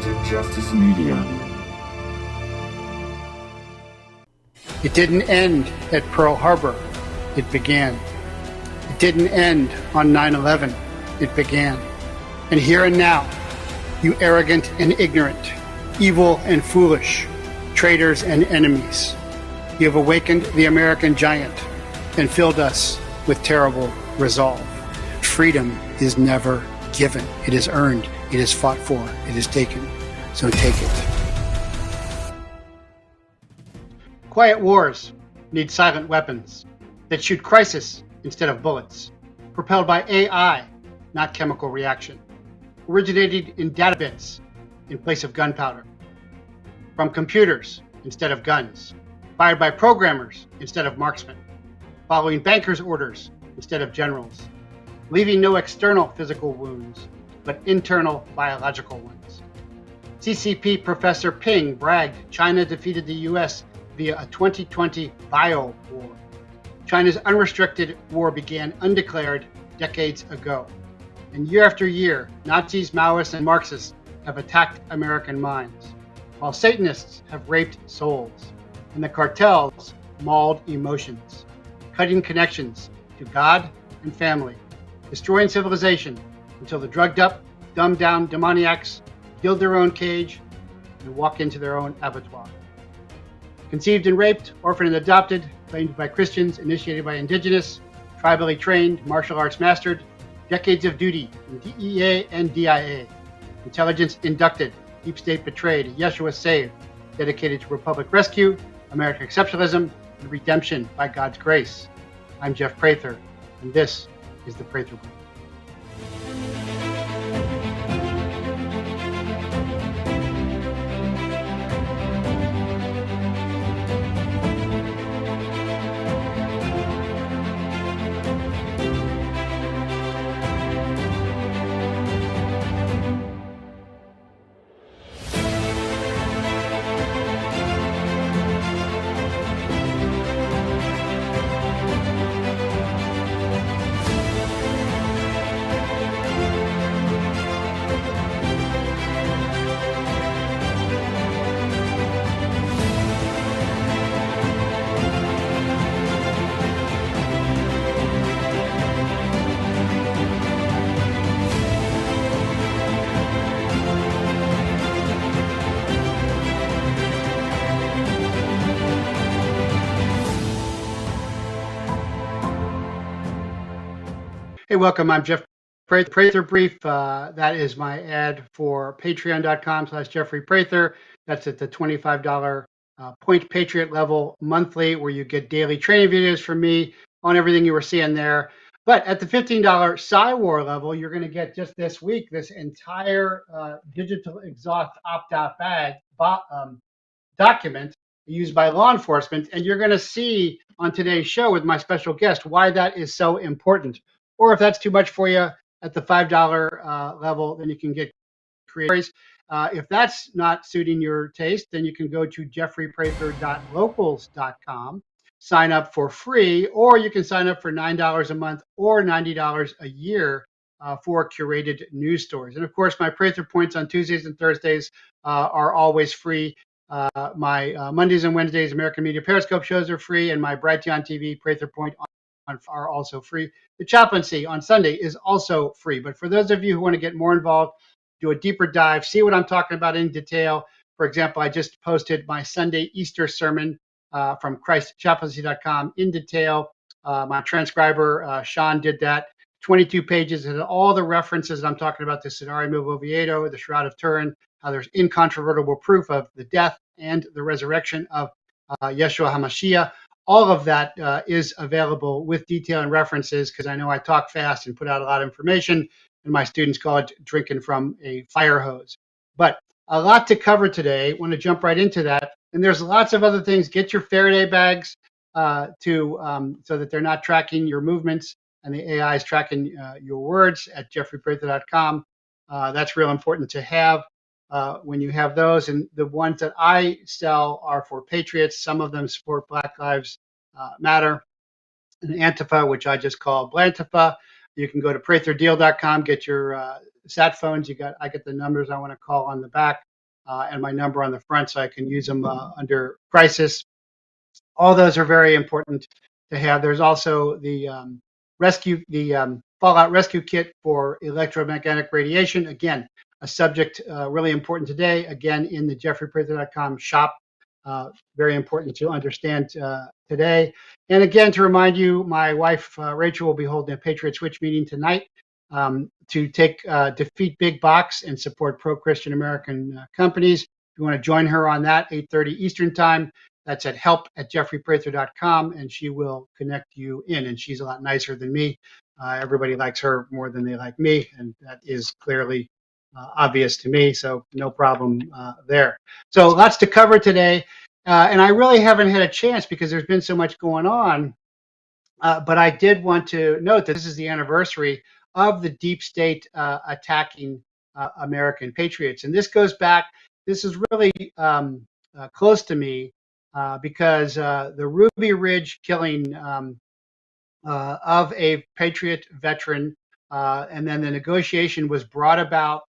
Poetic Justice Media. It didn't end at Pearl Harbor. It began. It didn't end on 9/11. It began. And here and now, you arrogant and ignorant, evil and foolish, traitors and enemies, you have awakened the American giant and filled us with terrible resolve. Freedom is never given. It is earned. It is fought for. It is taken. So take it. Quiet wars need silent weapons that shoot crisis instead of bullets, propelled by AI, not chemical reaction, originated in data bits in place of gunpowder, from computers instead of guns, fired by programmers instead of marksmen, following bankers' orders instead of generals, leaving no external physical wounds, but internal biological ones. CCP Professor Ping bragged China defeated the U.S. via a 2020 bio war. China's unrestricted war began undeclared decades ago. And year after year, Nazis, Maoists, and Marxists have attacked American minds, while Satanists have raped souls, and the cartels mauled emotions, cutting connections to God and family, destroying civilization until the drugged up, dumbed down demoniacs build their own cage and walk into their own abattoir. Conceived and raped, orphaned and adopted, claimed by Christians, initiated by indigenous, tribally trained, martial arts mastered, decades of duty in DEA and DIA, intelligence inducted, deep state betrayed, Yeshua saved, dedicated to Republic rescue, American exceptionalism, and redemption by God's grace. I'm Jeff Prather, and this is the Prather Brief. Hey, welcome. I'm Jeff Prather Brief. That is my ad for patreon.com/Jeffrey Prather. That's at the $25 Point Patriot level monthly, where you get daily training videos from me on everything you were seeing there. But at the $15 Psywar level, you're going to get just this week this entire digital exhaust opt-out bag document used by law enforcement. And you're going to see on today's show with my special guest why that is so important. Or if that's too much for you at the $5 level, then you can get creators. If that's not suiting your taste, then you can go to jeffreyprather.locals.com, sign up for free, or you can sign up for $9 a month or $90 a year for curated news stories. And of course, my Prather Points on Tuesdays and Thursdays are always free. My Mondays and Wednesdays American Media Periscope shows are free, and my Brighteon TV Prather Point are also free. The Chaplaincy on Sunday is also free. But for those of you who want to get more involved, do a deeper dive, see what I'm talking about in detail. For example, I just posted my Sunday Easter sermon from ChristChaplaincy.com in detail. My transcriber, Sean, did that. 22 pages and all the references I'm talking about, the Scenario of Oviedo, the Shroud of Turin, how there's incontrovertible proof of the death and the resurrection of Yeshua HaMashiach. All of that is available with detail and references, because I know I talk fast and put out a lot of information, and my students call it drinking from a fire hose. But a lot to cover today. I want to jump right into that. And there's lots of other things. Get your Faraday bags so that they're not tracking your movements, and the AI is tracking your words at jeffreyprather.com. That's real important to have. When you have those, and the ones that I sell are for patriots. Some of them support Black Lives Matter, and Antifa, which I just call Blantifa. You can go to pratherdeal.com, get your sat phones. I get the numbers I want to call on the back. and my number on the front so I can use them under crisis. All those are very important to have. There's also the fallout rescue kit for electromagnetic radiation. Again, a subject really important today. Again, in the jeffreyprather.com shop. Very important to understand today. And again, to remind you, my wife Rachel will be holding a Patriot Switch meeting tonight to defeat big box and support pro-Christian American companies. If you want to join her on that, 8:30 Eastern time. That's at help@jeffreyprather.com, and she will connect you in. And she's a lot nicer than me. Everybody likes her more than they like me, and that is clearly obvious to me. So no problem there. So lots to cover today, and I really haven't had a chance because there's been so much going on. But I did want to note that this is the anniversary of the deep state attacking American patriots, and this goes back. This is really close to me. Because the Ruby Ridge killing of a Patriot veteran, and then the negotiation was brought about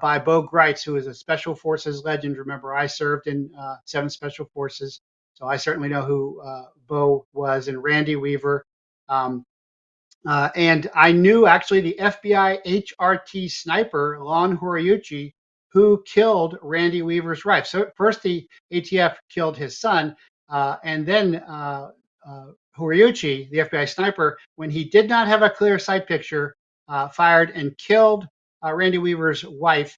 by Bo Greitz, who is a Special Forces legend. Remember, I served in 7th Special Forces, so I certainly know who Bo was, and Randy Weaver. And I knew actually the FBI HRT sniper, Lon Horiuchi, who killed Randy Weaver's wife. So first the ATF killed his son, and then Horiuchi, the FBI sniper, when he did not have a clear sight picture, fired and killed Randy Weaver's wife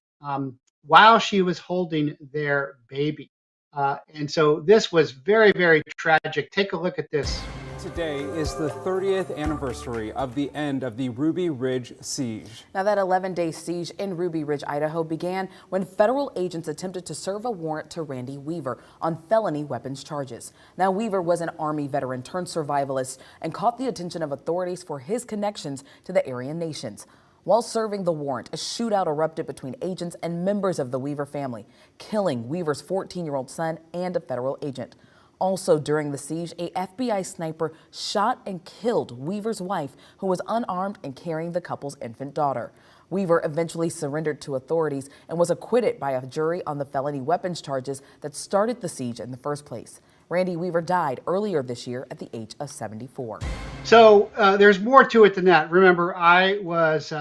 while she was holding their baby. And so this was very, very tragic. Take a look at this. Today is the 30th anniversary of the end of the Ruby Ridge siege. Now, that 11-day siege in Ruby Ridge, Idaho began when federal agents attempted to serve a warrant to Randy Weaver on felony weapons charges. Now, Weaver was an Army veteran turned survivalist and caught the attention of authorities for his connections to the Aryan nations. While serving the warrant, a shootout erupted between agents and members of the Weaver family, killing Weaver's 14-year-old son and a federal agent. Also during the siege, a FBI sniper shot and killed Weaver's wife, who was unarmed and carrying the couple's infant daughter. Weaver eventually surrendered to authorities and was acquitted by a jury on the felony weapons charges that started the siege in the first place. Randy Weaver died earlier this year at the age of 74. So there's more to it than that. Remember, I was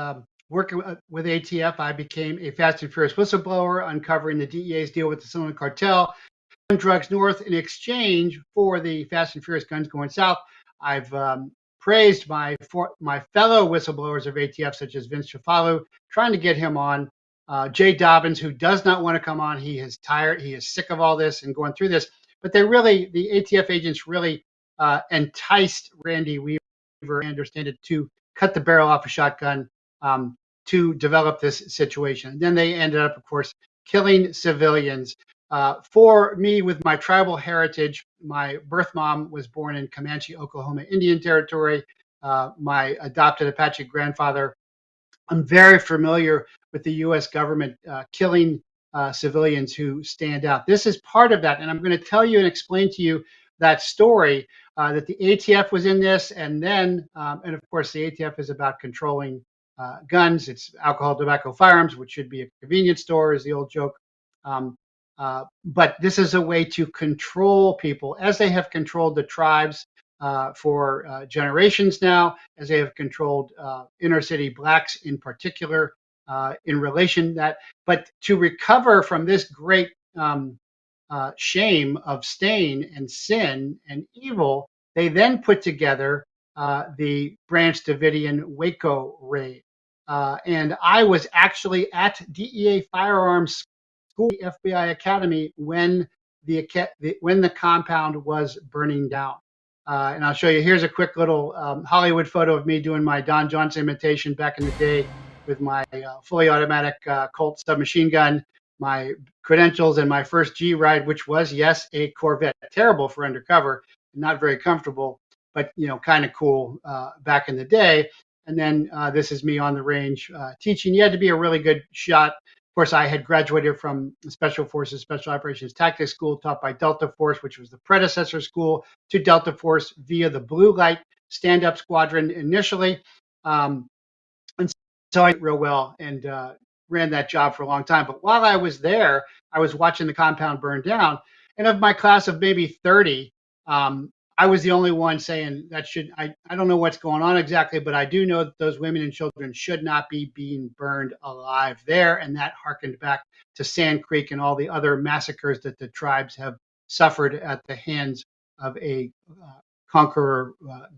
working with ATF. I became a Fast and Furious whistleblower, uncovering the DEA's deal with the Sinaloa cartel, drugs north in exchange for the Fast and Furious guns going south. I've praised my fellow whistleblowers of ATF, such as Vince Cefalu, trying to get him on. Jay Dobbins, who does not want to come on. He is tired. He is sick of all this and going through this. But the ATF agents really enticed Randy Weaver, I understand it, to cut the barrel off a shotgun to develop this situation. And then they ended up, of course, killing civilians. For me, with my tribal heritage, my birth mom was born in Comanche, Oklahoma Indian Territory. My adopted Apache grandfather. I'm very familiar with the U.S. government killing civilians who stand out. This is part of that, and I'm going to tell you and explain to you that story that the ATF was in this, and then, and of course, the ATF is about controlling guns. It's alcohol, tobacco, firearms, which should be a convenience store, is the old joke. But this is a way to control people, as they have controlled the tribes for generations now, as they have controlled inner city blacks in particular, in relation that. But to recover from this great shame of stain and sin and evil, they then put together the Branch Davidian Waco raid. And I was actually at DEA Firearms School, FBI Academy, when the compound was burning down. And I'll show you. Here's a quick little Hollywood photo of me doing my Don Johnson imitation back in the day with my fully automatic Colt submachine gun, my credentials, and my first G ride, which was, yes, a Corvette. Terrible for undercover, not very comfortable, but kind of cool back in the day. And then this is me on the range teaching. You had to be a really good shot. Of course, I had graduated from Special Forces Special Operations Tactics School, taught by Delta Force, which was the predecessor school to Delta Force, via the Blue Light Stand-Up Squadron initially. And so I did real well and ran that job for a long time. But while I was there, I was watching the compound burn down. And of my class of maybe 30, I was the only one saying that I don't know what's going on exactly, but I do know that those women and children should not be being burned alive there. And that harkened back to Sand Creek and all the other massacres that the tribes have suffered at the hands of a conqueror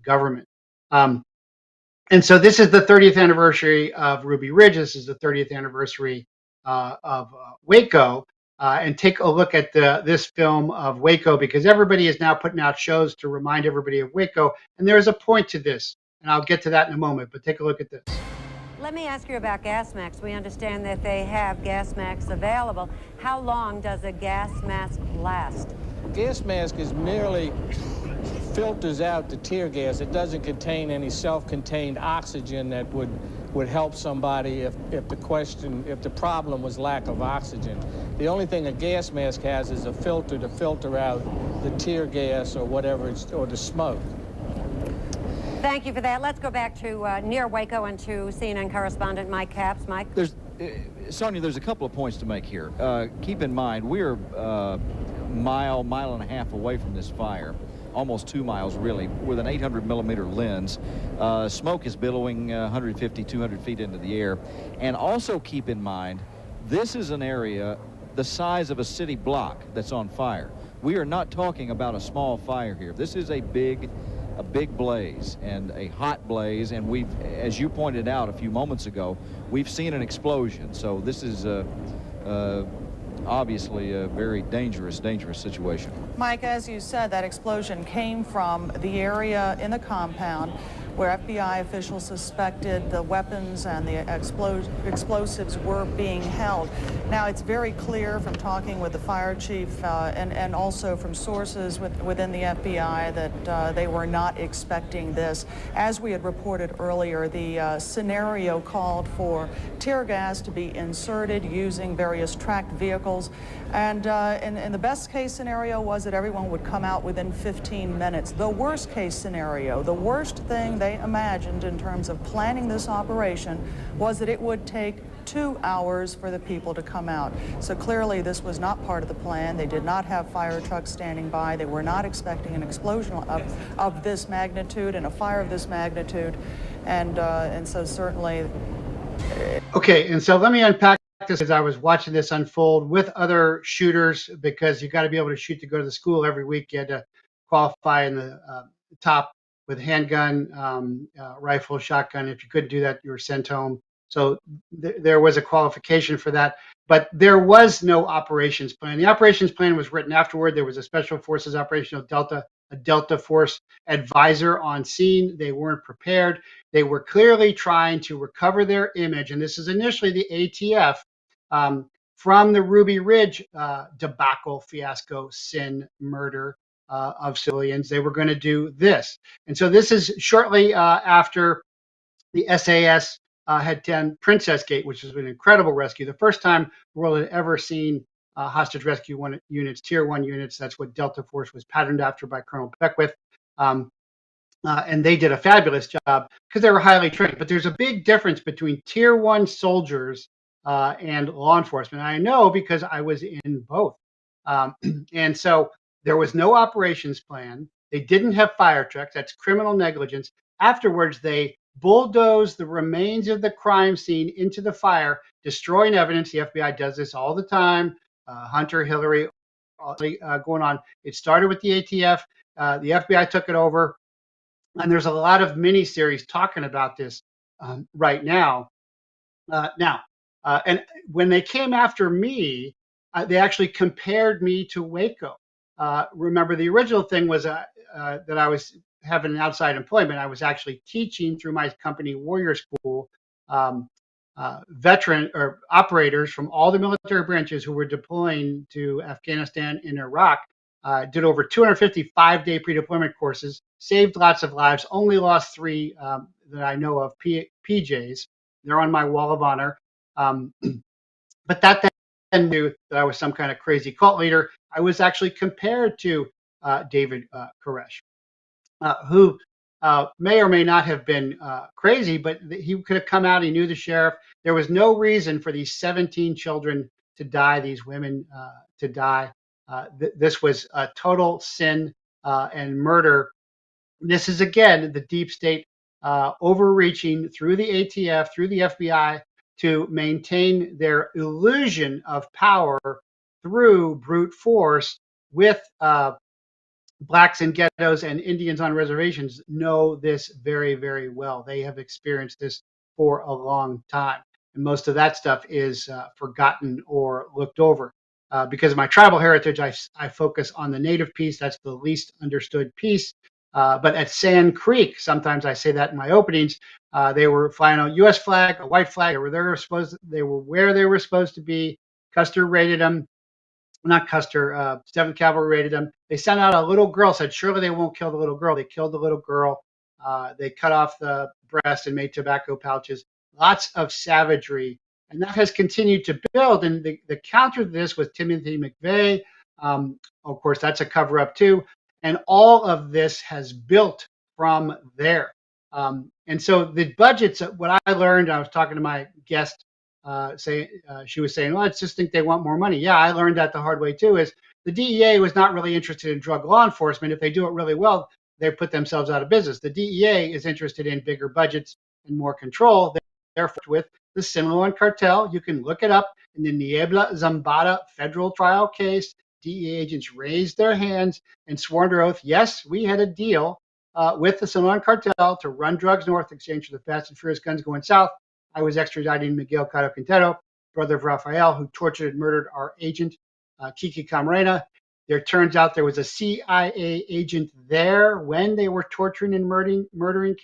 government. And so this is the 30th anniversary of Ruby Ridge. This is the 30th anniversary of Waco. And take a look at this film of Waco, because everybody is now putting out shows to remind everybody of Waco. And there is a point to this, and I'll get to that in a moment, but take a look at this. Let me ask you about gas masks. We understand that they have gas masks available. How long does a gas mask last? Gas mask is merely filters out the tear gas. It doesn't contain any self-contained oxygen that would help somebody if the problem was lack of oxygen. The only thing a gas mask has is a filter to filter out the tear gas or whatever, or the smoke. Thank you for that. Let's go back to near Waco and to CNN correspondent Mike Capps. Mike? Sonia, there's a couple of points to make here. Keep in mind, we're a mile and a half away from this fire, almost 2 miles really, with an 800 millimeter lens. Smoke is billowing 150, 200 feet into the air. And also keep in mind, this is an area the size of a city block that's on fire. We are not talking about a small fire here. This is a big blaze, and a hot blaze, and we've, as you pointed out a few moments ago, we've seen an explosion. So this is obviously a very dangerous situation. Mike, as you said, that explosion came from the area in the compound where FBI officials suspected the weapons and the explosives were being held. Now, it's very clear from talking with the fire chief and also from sources within the FBI that they were not expecting this. As we had reported earlier, the scenario called for tear gas to be inserted using various tracked vehicles. And the best case scenario was that everyone would come out within 15 minutes. The worst case scenario, the worst thing they imagined in terms of planning this operation, was that it would take 2 hours for the people to come out. So clearly this was not part of the plan. They did not have fire trucks standing by. They were not expecting an explosion of this magnitude and a fire of this magnitude. And so certainly... Okay, and so let me unpack this as I was watching this unfold with other shooters, because you got to be able to shoot to go to the school every week. You had to qualify in the top with handgun, rifle, shotgun. If you couldn't do that, you were sent home. So there was a qualification for that, but there was no operations plan. The operations plan was written afterward. There was a Special Forces Operational Delta, a Delta Force advisor on scene. They weren't prepared. They were clearly trying to recover their image, and this is initially the ATF, from the Ruby Ridge debacle, fiasco, sin, murder of civilians. They were going to do this. And so this is shortly after the SAS had done Princess Gate, which was an incredible rescue. The first time the world had ever seen hostage rescue units, tier 1 units. That's what Delta Force was patterned after by Colonel Beckwith. And they did a fabulous job because they were highly trained. But there's a big difference between tier 1 soldiers and law enforcement. I know because I was in both. And so there was no operations plan. They didn't have fire trucks. That's criminal negligence. Afterwards, they bulldozed the remains of the crime scene into the fire, destroying evidence. The FBI does this all the time. Hunter, Hillary, going on. It started with the ATF. The FBI took it over. And there's a lot of miniseries talking about this right now. And when they came after me, they actually compared me to Waco. Remember, the original thing was that I was having an outside employment. I was actually teaching through my company, Warrior School, veteran or operators from all the military branches who were deploying to Afghanistan and Iraq. Did over 250 5-day pre-deployment courses, saved lots of lives, only lost 3 that I know of, PJs. They're on my wall of honor. But that then knew that I was some kind of crazy cult leader. I was actually compared to David Koresh, who may or may not have been crazy, but he could have come out. He knew the sheriff. There was no reason for these 17 children to die, these women to die. This was a total sin and murder. This is, again, the deep state overreaching through the ATF, through the FBI, to maintain their illusion of power through brute force with blacks in ghettos and Indians on reservations know this very, very well. They have experienced this for a long time. And most of that stuff is forgotten or looked over. Because of my tribal heritage, I focus on the native piece. That's the least understood piece. But at Sand Creek, sometimes I say that in my openings, they were flying a U.S. flag, a white flag. They were where they were supposed to be. Custer raided them. Not Custer, 7th Cavalry raided them. They sent out a little girl, said, surely they won't kill the little girl. They killed the little girl. They cut off the breast and made tobacco pouches. Lots of savagery. And that has continued to build. And the counter to this was Timothy McVeigh. Of course, that's a cover up too. And all of this has built from there. And so the budgets, what I learned, I was talking to my guest, she was saying, well, I just think they want more money. Yeah, I learned that the hard way too, is the DEA was not really interested in drug law enforcement. If they do it really well, they put themselves out of business. The DEA is interested in bigger budgets and more control. Therefore, with the Sinaloa cartel, you can look it up in the Niebla Zambada federal trial case. DEA agents raised their hands and swore under oath, yes, we had a deal with the Sinaloa cartel to run drugs north in exchange for the fast and furious guns going south. I was extraditing Miguel Caro Quintero, brother of Rafael, who tortured and murdered our agent, Kiki Camarena. There turns out there was a CIA agent there when they were torturing and murdering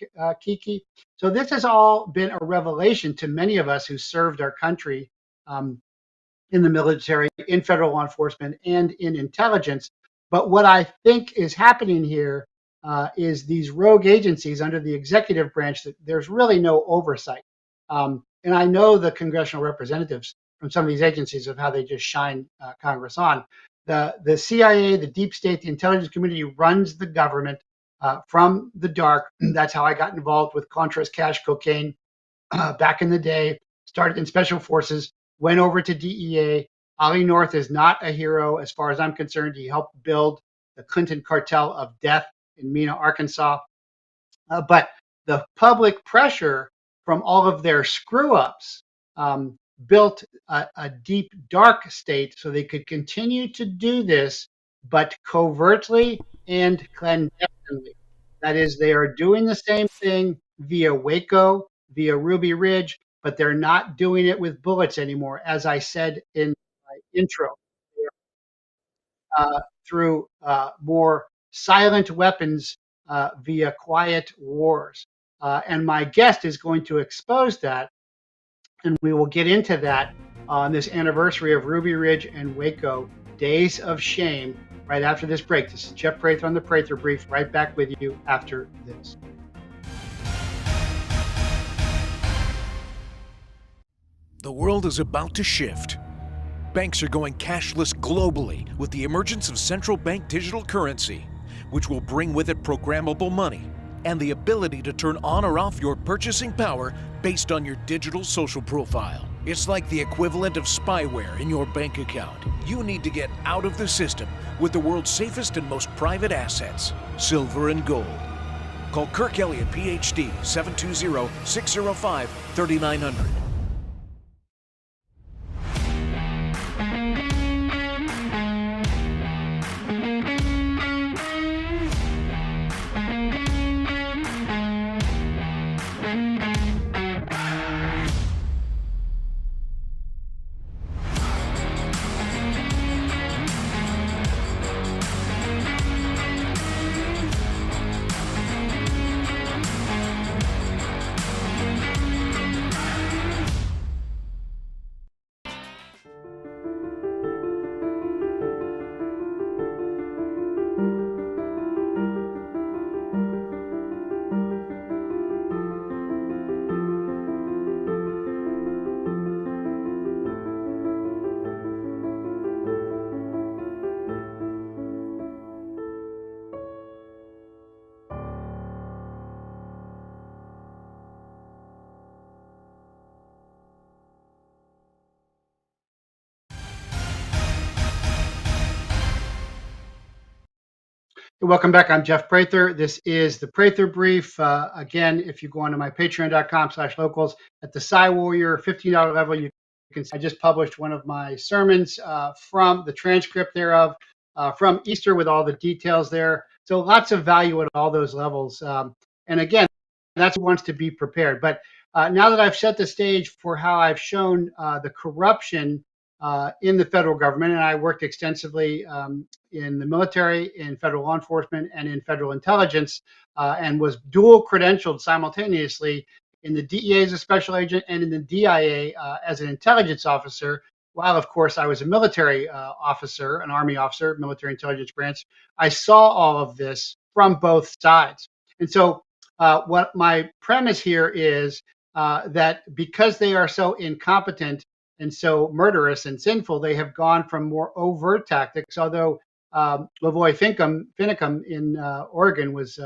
Kiki. So this has all been a revelation to many of us who served our country in the military, in federal law enforcement, and in intelligence. But what I think is happening here is these rogue agencies under the executive branch, that there's really no oversight. And I know the congressional representatives from some of these agencies of how they just shine Congress on. The CIA, the deep state, the intelligence community runs the government from the dark. That's how I got involved with Contra's cash cocaine back in the day. Started in special forces, went over to DEA. Ollie North is not a hero as far as I'm concerned. He helped build the Clinton cartel of death in Mena, Arkansas. But the public pressure from all of their screw-ups built a deep, dark state so they could continue to do this, but covertly and clandestinely. That is, they are doing the same thing via Waco, via Ruby Ridge, but they're not doing it with bullets anymore. As I said in my intro, through more silent weapons via quiet wars. And my guest is going to expose that, and we will get into that on this anniversary of Ruby Ridge and Waco, Days of Shame, right after this break. This is Jeff Prather on the Prather Brief, right back with you after this. The world is about to shift. Banks are going cashless globally with the emergence of central bank digital currency, which will bring with it programmable money and the ability to turn on or off your purchasing power based on your digital social profile. It's like the equivalent of spyware in your bank account. You need to get out of the system with the world's safest and most private assets, silver and gold. Call Kirk Elliott, PhD, 720-605-3900. Welcome back. I'm Jeff Prather. This is the Prather Brief. Again, if you go onto my patreon.com/locals at the Cy Warrior $15 level, you can. I just published one of my sermons from the transcript thereof from Easter with all the details there. So lots of value at all those levels. And again, that's who wants to be prepared. But now that I've set the stage for how I've shown the corruption in the federal government, and I worked extensively in the military, in federal law enforcement, and in federal intelligence, and was dual credentialed simultaneously in the DEA as a special agent and in the DIA as an intelligence officer. While, of course, I was a military officer, an Army officer, military intelligence branch, I saw all of this from both sides. And so what my premise here is that because they are so incompetent and so murderous and sinful, they have gone from more overt tactics, although Lavoy Finicum in Oregon was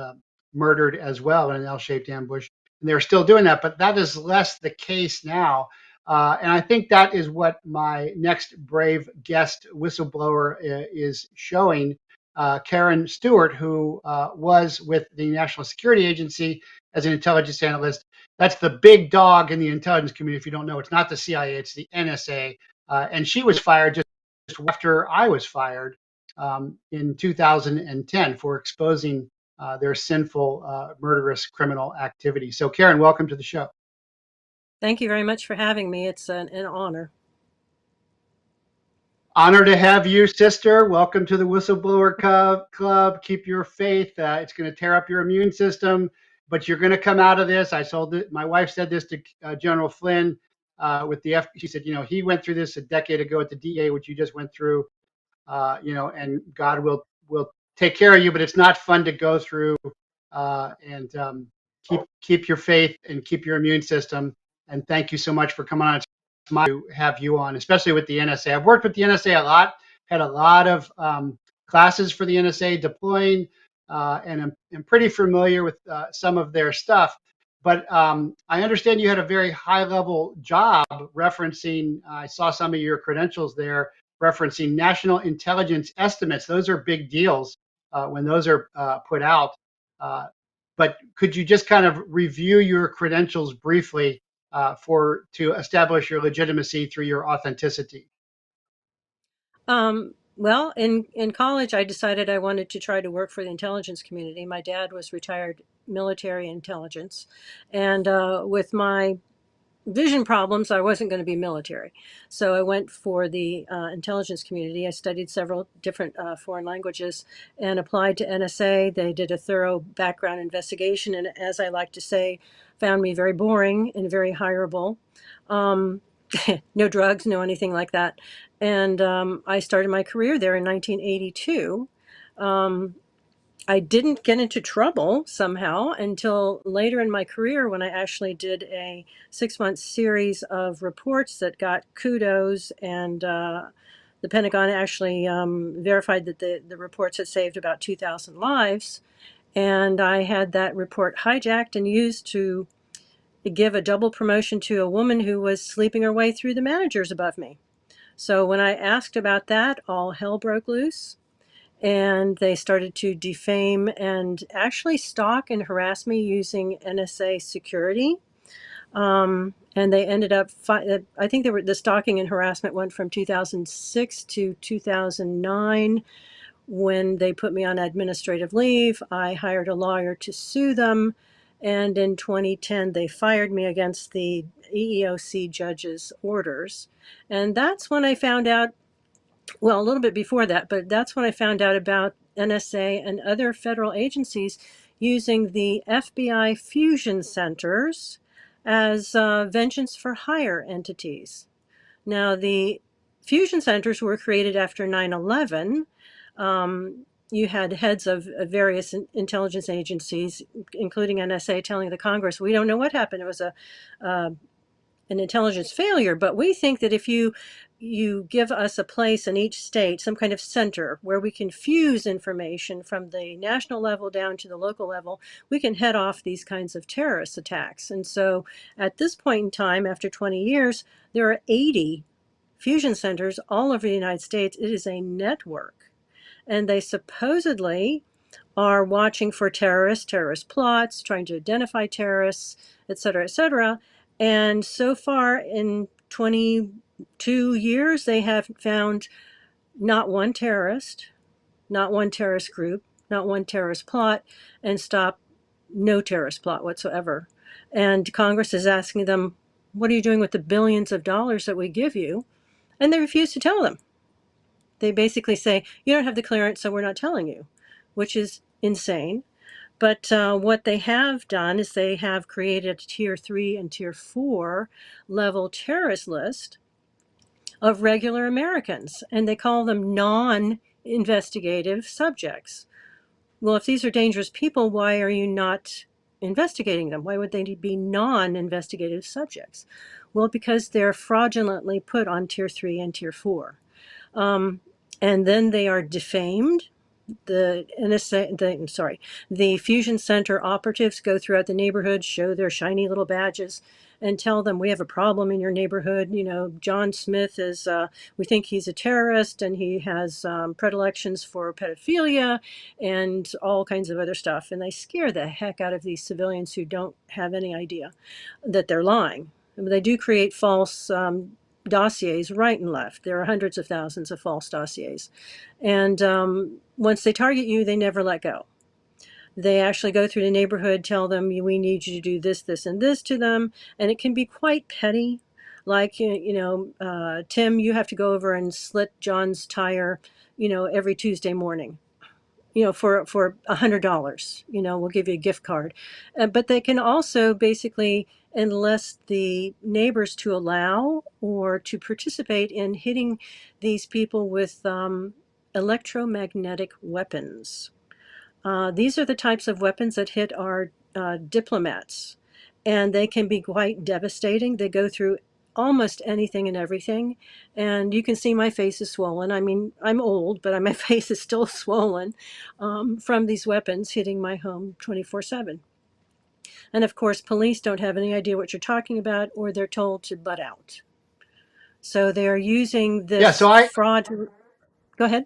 murdered as well in an L-shaped ambush, and they're still doing that, but that is less the case now. And I think that is what my next brave guest whistleblower is showing. Karen Stewart, who was with the National Security Agency as an intelligence analyst. That's the big dog in the intelligence community. If you don't know, it's not the CIA, it's the NSA. And she was fired just after I was fired in 2010 for exposing their sinful, murderous criminal activity. So, Karen, welcome to the show. Thank you very much for having me. It's an honor. Honor to have you, sister. Welcome to the Whistleblower Club. Keep your faith. It's going to tear up your immune system, but you're going to come out of this. My wife said this to General Flynn with the She said, he went through this a decade ago at the DA, which you just went through, and God will take care of you, but it's not fun to go through. And keep your faith and keep your immune system. And thank you so much for coming on. It's to have you on, especially with the NSA. I've worked with the NSA a lot, had a lot of classes for the NSA deploying, and I'm pretty familiar with some of their stuff. But I understand you had a very high-level job referencing, I saw some of your credentials there, referencing national intelligence estimates. Those are big deals when those are put out. But could you just kind of review your credentials briefly to establish your legitimacy through your authenticity? Well, in college, I decided I wanted to try to work for the intelligence community. My dad was retired military intelligence, and with my vision problems, I wasn't going to be military. So I went for the intelligence community. I studied several different foreign languages and applied to NSA. They did a thorough background investigation, and as I like to say, found me very boring and very hireable. No drugs, no anything like that. And I started my career there in 1982. I didn't get into trouble somehow until later in my career when I actually did a 6-month series of reports that got kudos, and the Pentagon actually verified that the reports had saved about 2,000 lives. And I had that report hijacked and used to give a double promotion to a woman who was sleeping her way through the managers above me. So when I asked about that, all hell broke loose. And they started to defame and actually stalk and harass me using NSA security. And they ended up, I think the stalking and harassment went from 2006 to 2009. When they put me on administrative leave, I hired a lawyer to sue them. And in 2010, they fired me against the EEOC judge's orders. And that's when I found out, well, a little bit before that, but that's when I found out about NSA and other federal agencies using the FBI fusion centers as vengeance for hire entities. Now, the fusion centers were created after 9/11. You had heads of various intelligence agencies, including NSA, telling the Congress, we don't know what happened. It was an intelligence failure, but we think that if you give us a place in each state, some kind of center where we can fuse information from the national level down to the local level, we can head off these kinds of terrorist attacks. And so at this point in time, after 20 years, there are 80 fusion centers all over the United States. It is a network. And they supposedly are watching for terrorists, terrorist plots, trying to identify terrorists, et cetera, et cetera. And so far in 22 years, they have found not one terrorist, not one terrorist group, not one terrorist plot, and stopped no terrorist plot whatsoever. And Congress is asking them, what are you doing with the billions of dollars that we give you? And they refuse to tell them. They basically say, you don't have the clearance, so we're not telling you, which is insane. But what they have done is they have created a tier 3 and tier 4 level terrorist list of regular Americans, and they call them non-investigative subjects. Well, if these are dangerous people, why are you not investigating them? Why would they be non-investigative subjects? Well, because they're fraudulently put on tier 3 and tier 4. And then they are defamed. The Fusion Center operatives go throughout the neighborhood, show their shiny little badges, and tell them, we have a problem in your neighborhood. You know, John Smith is, we think he's a terrorist, and he has predilections for pedophilia and all kinds of other stuff. And they scare the heck out of these civilians who don't have any idea that they're lying. They do create false dossiers right and left. There are hundreds of thousands of false dossiers. And once they target you, they never let go. They actually go through the neighborhood, tell them, we need you to do this, this, and this to them. And it can be quite petty. Like, Tim, you have to go over and slit John's tire, every Tuesday morning. For $100, we'll give you a gift card. But they can also basically enlist the neighbors to allow or to participate in hitting these people with electromagnetic weapons. These are the types of weapons that hit our diplomats, and they can be quite devastating. They go through almost anything and everything. And you can see my face is swollen. I mean, I'm old, but my face is still swollen from these weapons hitting my home 24/7. And of course, police don't have any idea what you're talking about, or they're told to butt out. So they're using this fraud. Go ahead.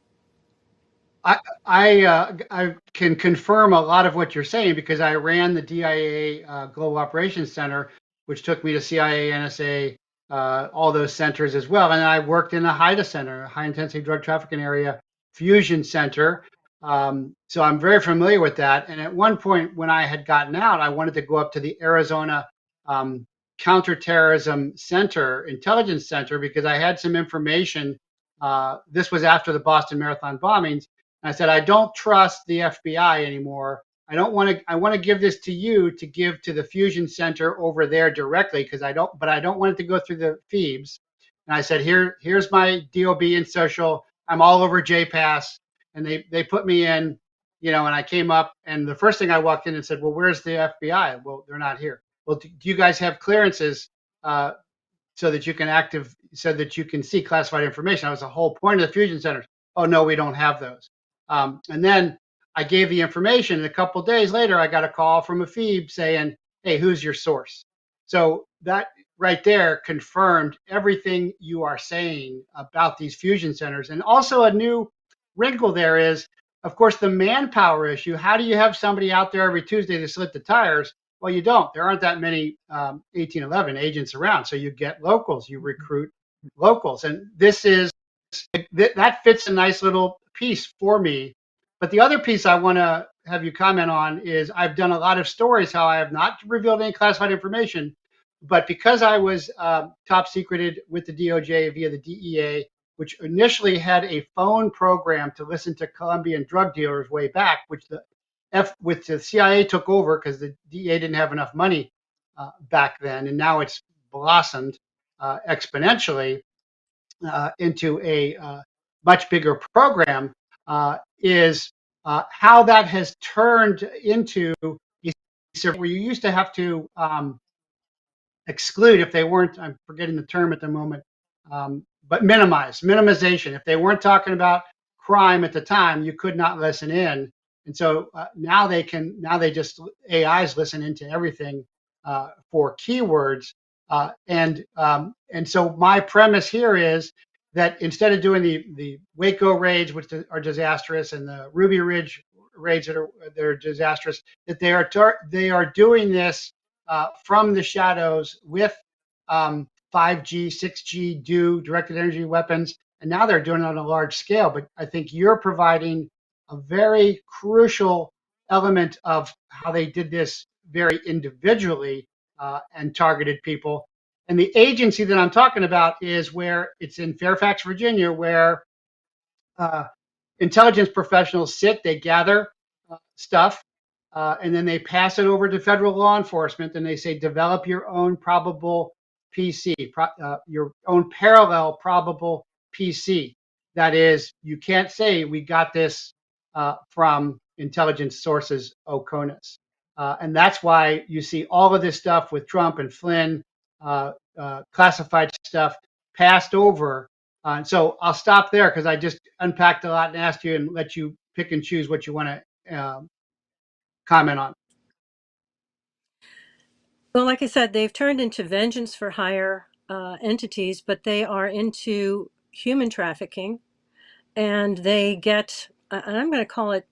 I can confirm a lot of what you're saying because I ran the DIA Global Operations Center, which took me to CIA, NSA, all those centers as well. And I worked in a HIDTA center, high intensity drug trafficking area fusion center. So I'm very familiar with that. And at one point when I had gotten out, I wanted to go up to the Arizona Counterterrorism Center, Intelligence Center, because I had some information. This was after the Boston Marathon bombings. I said, I don't trust the FBI anymore. I want to give this to you to give to the Fusion Center over there directly because I don't want it to go through the Phoebes. And I said, here's my DOB and social. I'm all over JPass. And they put me in, and I came up and the first thing I walked in and said, well, where's the FBI? Well, they're not here. Well, do you guys have clearances so that you can see classified information? That was the whole point of the Fusion Centers. Oh, no, we don't have those. And then I gave the information, and a couple of days later, I got a call from a Phoebe saying, hey, who's your source? So that right there confirmed everything you are saying about these fusion centers. And also a new wrinkle there is, of course, the manpower issue. How do you have somebody out there every Tuesday to slit the tires? Well, you don't. There aren't that many 1811 agents around. So you get locals, you recruit locals. And that fits a nice little piece for me. But the other piece I want to have you comment on is I've done a lot of stories how I have not revealed any classified information, but because I was top secreted with the DOJ via the DEA, which initially had a phone program to listen to Colombian drug dealers way back, which the CIA took over because the DEA didn't have enough money back then, and now it's blossomed exponentially into a much bigger program, is how that has turned into where you used to have to exclude if they weren't, I'm forgetting the term at the moment, but minimization. If they weren't talking about crime at the time, you could not listen in. And so now AIs listen into everything for keywords. And so my premise here is that instead of doing the Waco raids, which are disastrous, and the Ruby Ridge raids that are disastrous, that they are doing this from the shadows with 5G, 6G, directed energy weapons, and now they're doing it on a large scale. But I think you're providing a very crucial element of how they did this very individually and targeted people. And the agency that I'm talking about is where it's in Fairfax, Virginia, where uh, intelligence professionals sit, they gather stuff, and then they pass it over to federal law enforcement, and they say, develop your own probable PC, your own parallel probable PC. That is, you can't say we got this from intelligence sources, OCONUS. And that's why you see all of this stuff with Trump and Flynn, classified stuff passed over. So I'll stop there because I just unpacked a lot and asked you and let you pick and choose what you want to comment on. Well, like I said, they've turned into vengeance for hire entities, but they are into human trafficking, and they get, and I'm going to call it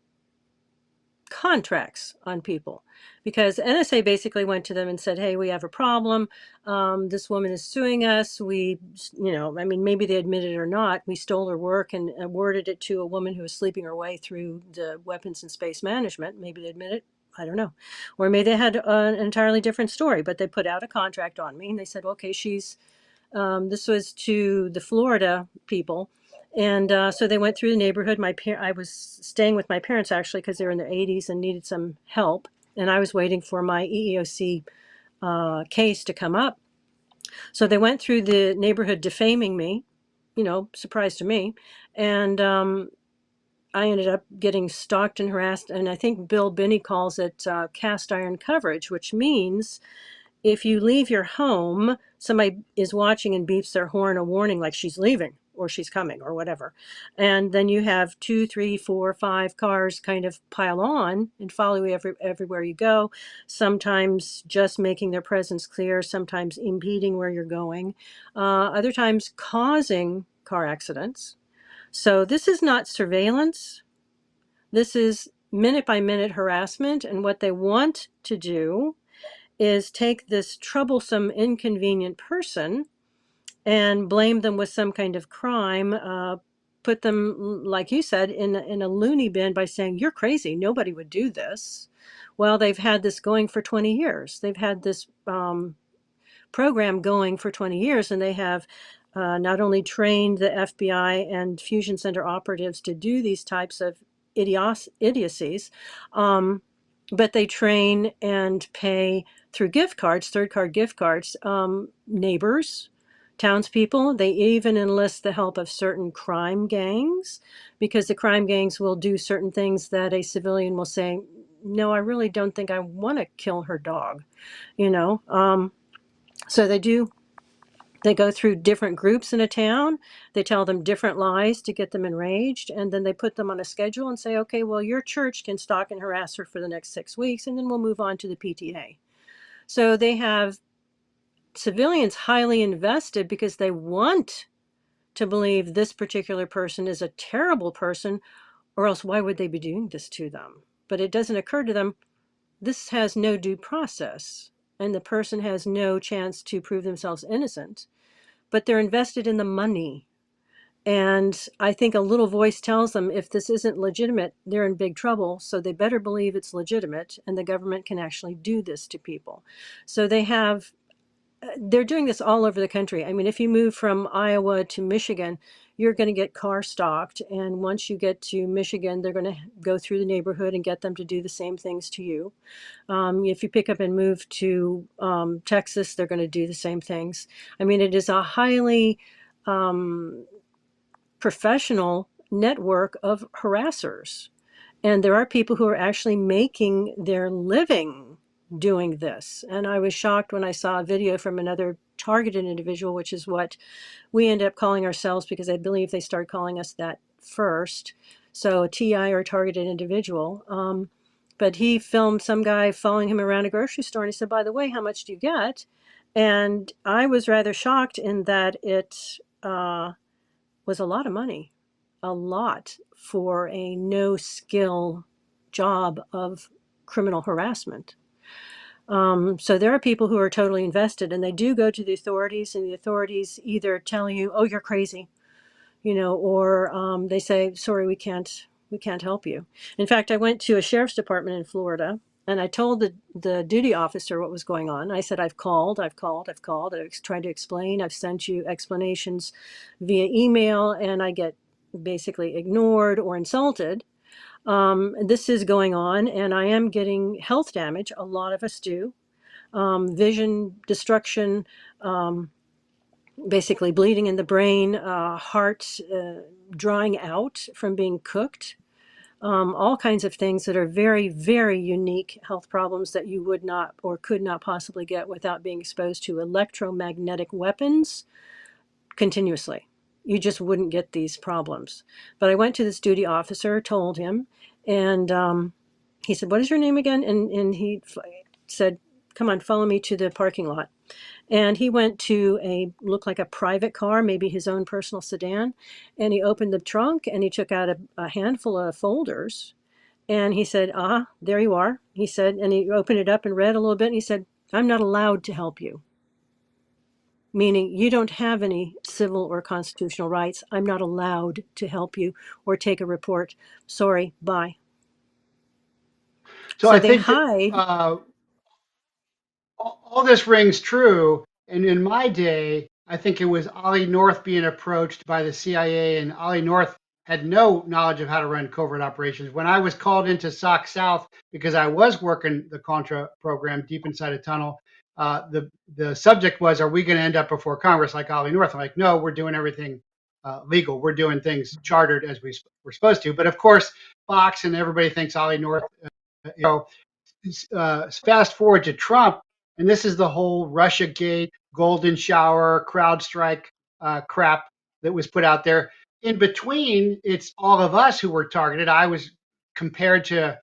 contracts on people, because NSA basically went to them and said, hey, we have a problem. This woman is suing us. We, I mean, maybe they admitted it or not. We stole her work and awarded it to a woman who was sleeping her way through the weapons and space management. Maybe they admit it. I don't know. Or maybe they had an entirely different story, but they put out a contract on me and they said, well, okay, this was to the Florida people. And so they went through the neighborhood. I was staying with my parents, actually, because they were in their 80s and needed some help. And I was waiting for my EEOC case to come up. So they went through the neighborhood defaming me, surprise to me. And I ended up getting stalked and harassed. And I think Bill Binney calls it cast iron coverage, which means if you leave your home, somebody is watching and beeps their horn, a warning like she's leaving or she's coming or whatever. And then you have 2, 3, 4, 5 cars kind of pile on and follow you everywhere you go, sometimes just making their presence clear, sometimes impeding where you're going, other times causing car accidents. So this is not surveillance. This is minute by minute harassment. And what they want to do is take this troublesome, inconvenient person and blame them with some kind of crime, put them, like you said, in a loony bin by saying, you're crazy, nobody would do this. Well, they've had this going for 20 years. They've had this program going for 20 years, and they have not only trained the FBI and Fusion Center operatives to do these types of idiocies, but they train and pay through gift cards, third card gift cards, neighbors, townspeople. They even enlist the help of certain crime gangs, because the crime gangs will do certain things that a civilian will say, no, I really don't think I want to kill her dog, So they go through different groups in a town. They tell them different lies to get them enraged. And then they put them on a schedule and say, okay, well, your church can stalk and harass her for the next 6 weeks, and then we'll move on to the PTA. So they have civilians highly invested because they want to believe this particular person is a terrible person, or else why would they be doing this to them? But it doesn't occur to them, this has no due process, and the person has no chance to prove themselves innocent. But they're invested in the money. And I think a little voice tells them if this isn't legitimate, they're in big trouble. So they better believe it's legitimate and the government can actually do this to people. So they're doing this all over the country. I mean, if you move from Iowa to Michigan, you're going to get car stalked. And once you get to Michigan, they're going to go through the neighborhood and get them to do the same things to you. If you pick up and move to Texas, they're going to do the same things. I mean, it is a highly professional network of harassers. And there are people who are actually making their living doing this. And I was shocked when I saw a video from another targeted individual, which is what we end up calling ourselves, because I believe they started calling us that first. So a TI, or targeted individual. But he filmed some guy following him around a grocery store, and he said, by the way, how much do you get? And I was rather shocked in that it was a lot of money, a lot for a no skill job of criminal harassment. So there are people who are totally invested, and they do go to the authorities, and the authorities either tell you, "Oh, you're crazy," or they say, "Sorry, we can't help you." In fact, I went to a sheriff's department in Florida, and I told the duty officer what was going on. I said, I've called. I've tried to explain. I've sent you explanations via email, and I get basically ignored or insulted. This is going on, and I am getting health damage. A lot of us do. Vision destruction, basically bleeding in the brain, heart drying out from being cooked, all kinds of things that are very, very unique health problems that you would not or could not possibly get without being exposed to electromagnetic weapons continuously. You just wouldn't get these problems. But I went to this duty officer, told him, and he said, "What is your name again?" And he said, "Come on, follow me to the parking lot." And he went to looked like a private car, maybe his own personal sedan. And he opened the trunk and he took out a handful of folders. And he said, there you are. He said, and he opened it up and read a little bit. And he said, "I'm not allowed to help you." Meaning you don't have any civil or constitutional rights. I'm not allowed to help you or take a report. Sorry, bye. So I they think hide. that, all this rings true. And in my day, I think it was Ollie North being approached by the CIA, and Ollie North had no knowledge of how to run covert operations. When I was called into SOC South because I was working the Contra program deep inside a tunnel, the subject was, "Are we going to end up before Congress like Ollie North?" I'm like, "No, we're doing everything legal. We're doing things chartered as we're supposed to." But of course, Fox and everybody thinks Ollie North. You know, fast forward to Trump, and this is the whole Russia Gate, Golden Shower, CrowdStrike crap that was put out there. In between, it's all of us who were targeted. I was compared to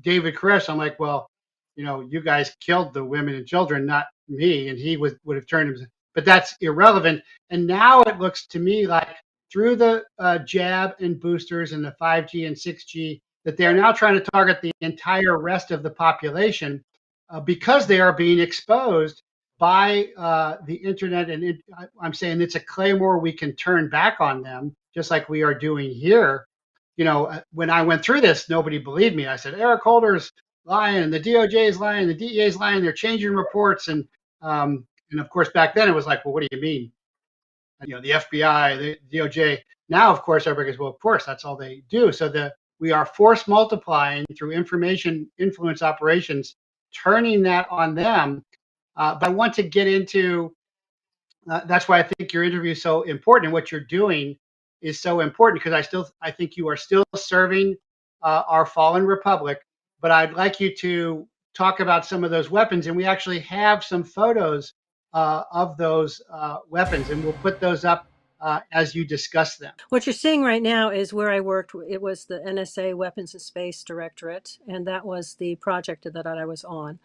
David Koresh. I'm like, well, you guys killed the women and children, not me. And he would have turned him, but that's irrelevant. And now it looks to me like through the jab and boosters and the 5G and 6G, that they are now trying to target the entire rest of the population because they are being exposed by the internet. And I'm saying it's a claymore we can turn back on them, just like we are doing here. When I went through this, nobody believed me. I said, Eric Holder's lying, the DOJ is lying, the DEA is lying, they're changing reports. And of course, back then it was like, well, what do you mean? The FBI, the DOJ. Now, of course, everybody goes, well, of course, that's all they do. So we are force multiplying through information influence operations, turning that on them. But I want to get into, that's why I think your interview is so important, and what you're doing is so important, because I think you are still serving our fallen republic. But I'd like you to talk about some of those weapons, and we actually have some photos of those weapons, and we'll put those up as you discuss them. What you're seeing right now is where I worked. It was the NSA Weapons and Space Directorate, and that was the project that I was on.